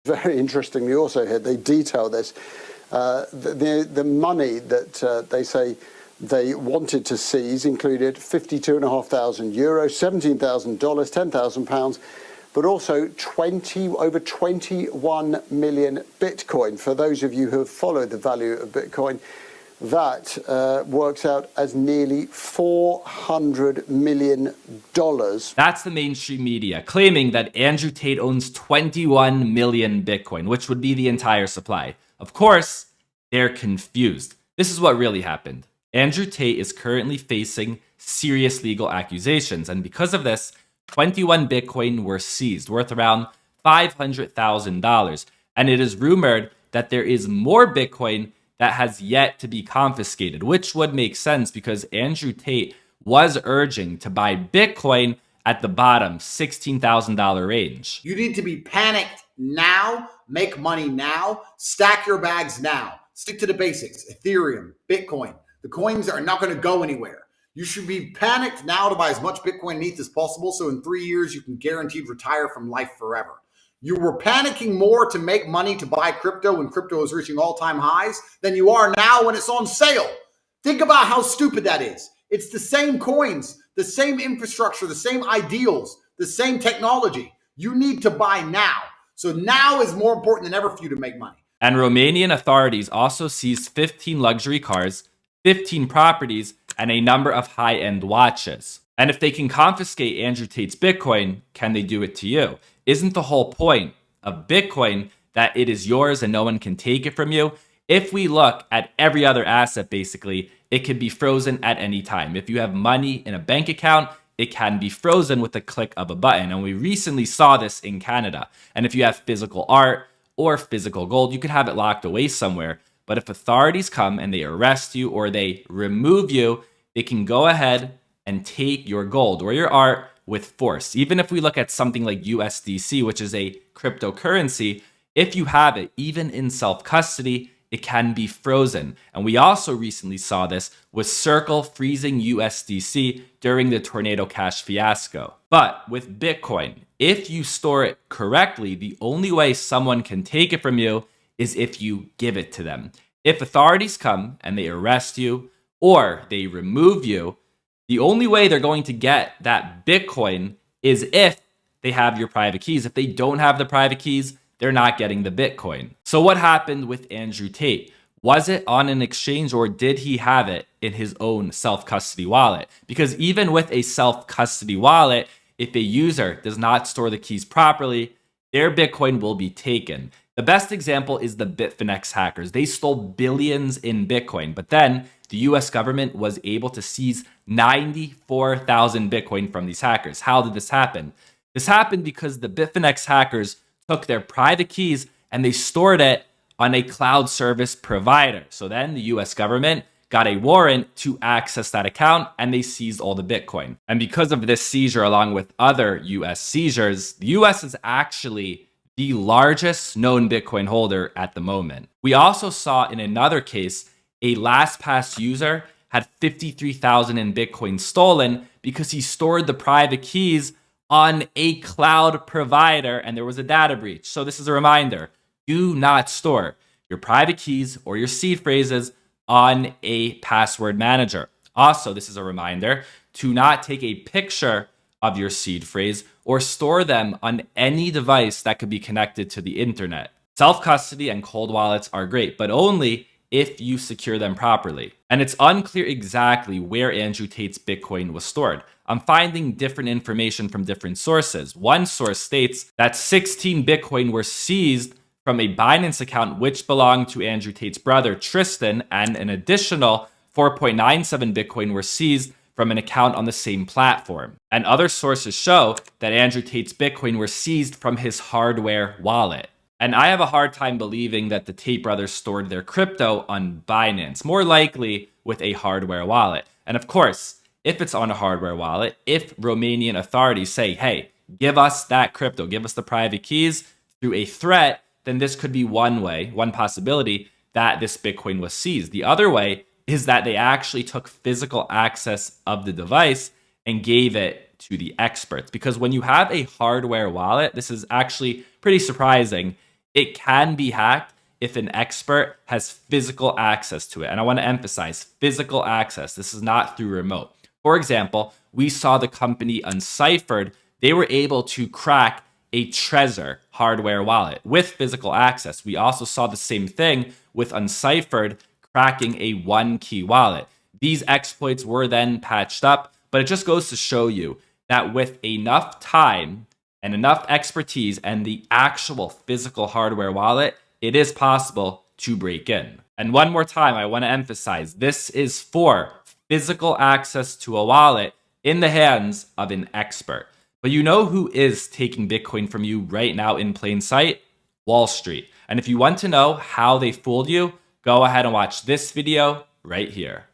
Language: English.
Very interestingly also here, they detail this. The money that they say they wanted to seize included €52,500, $17,000, £10,000, but also over 21 million Bitcoin. For those of you who have followed the value of Bitcoin, that works out as nearly $400 million. That's the mainstream media claiming that Andrew Tate owns 21 million Bitcoin, which would be the entire supply. Of course, they're confused. This is what really happened. Andrew Tate is currently facing serious legal accusations, and because of this, 21 Bitcoin were seized, worth around $500,000. And it is rumored that there is more Bitcoin that has yet to be confiscated, which would make sense because Andrew Tate was urging to buy Bitcoin at the bottom $16,000 range. You need to be panicked now, make money now, stack your bags now. Stick to the basics, Ethereum, Bitcoin. The coins are not going to go anywhere. You should be panicked now to buy as much Bitcoin and ETH as possible so in 3 years you can guaranteed retire from life forever. You were panicking more to make money to buy crypto when crypto is reaching all-time highs than you are now when it's on sale. Think about how stupid that is. It's the same coins, the same infrastructure, the same ideals, the same technology. You need to buy now. So now is more important than ever for you to make money. And Romanian authorities also seized 15 luxury cars, 15 properties, and a number of high-end watches. And if they can confiscate Andrew Tate's Bitcoin, can they do it to you? Isn't the whole point of Bitcoin that it is yours and no one can take it from you? If we look at every other asset, basically, it can be frozen at any time. If you have money in a bank account, it can be frozen with the click of a button. And we recently saw this in Canada. And if you have physical art or physical gold, you can have it locked away somewhere. But if authorities come and they arrest you or they remove you, they can go ahead and take your gold or your art with force. Even if we look at something like USDC, which is a cryptocurrency, if you have it, even in self-custody, it can be frozen. And we also recently saw this with Circle freezing USDC during the Tornado Cash fiasco. But with Bitcoin, if you store it correctly, the only way someone can take it from you is if you give it to them. If authorities come and they arrest you or they remove you, the only way they're going to get that Bitcoin is if they have your private keys. If they don't have the private keys, they're not getting the Bitcoin. So what happened with Andrew Tate? Was it on an exchange or did he have it in his own self-custody wallet? Because even with a self-custody wallet, if a user does not store the keys properly, their Bitcoin will be taken. The best example is the Bitfinex hackers. They stole billions in Bitcoin, but then the US government was able to seize 94,000 Bitcoin from these hackers. How did this happen? This happened because the Bitfinex hackers took their private keys and they stored it on a cloud service provider. So then the US government got a warrant to access that account and they seized all the Bitcoin. And because of this seizure, along with other US seizures, the US is actually the largest known Bitcoin holder at the moment. We also saw in another case, a LastPass user had 53,000 in Bitcoin stolen because he stored the private keys on a cloud provider and there was a data breach. So this is a reminder, do not store your private keys or your seed phrases on a password manager. Also, this is a reminder to not take a picture of your seed phrase or store them on any device that could be connected to the internet. Self-custody and cold wallets are great, but only if you secure them properly. And it's unclear exactly where Andrew Tate's Bitcoin was stored. I'm finding different information from different sources. One source states that 16 Bitcoin were seized from a Binance account which belonged to Andrew Tate's brother Tristan, and an additional 4.97 Bitcoin were seized from an account on the same platform. And other sources show that Andrew Tate's Bitcoin were seized from his hardware wallet. And I have a hard time believing that the Tate brothers stored their crypto on Binance, more likely with a hardware wallet. And of course, if it's on a hardware wallet, if Romanian authorities say, hey, give us that crypto, give us the private keys through a threat, then this could be one way, one possibility that this Bitcoin was seized. The other way is that they actually took physical access of the device and gave it to the experts. Because when you have a hardware wallet, this is actually pretty surprising. It can be hacked if an expert has physical access to it. And I want to emphasize physical access. This is not through remote. For example, we saw the company Unciphered. They were able to crack a Trezor hardware wallet with physical access. We also saw the same thing with Unciphered cracking a one-key wallet. These exploits were then patched up, but it just goes to show you that with enough time and enough expertise and the actual physical hardware wallet, it is possible to break in. And one more time, I want to emphasize this is for physical access to a wallet in the hands of an expert. But you know who is taking Bitcoin from you right now in plain sight? Wall Street. And if you want to know how they fooled you, go ahead and watch this video right here.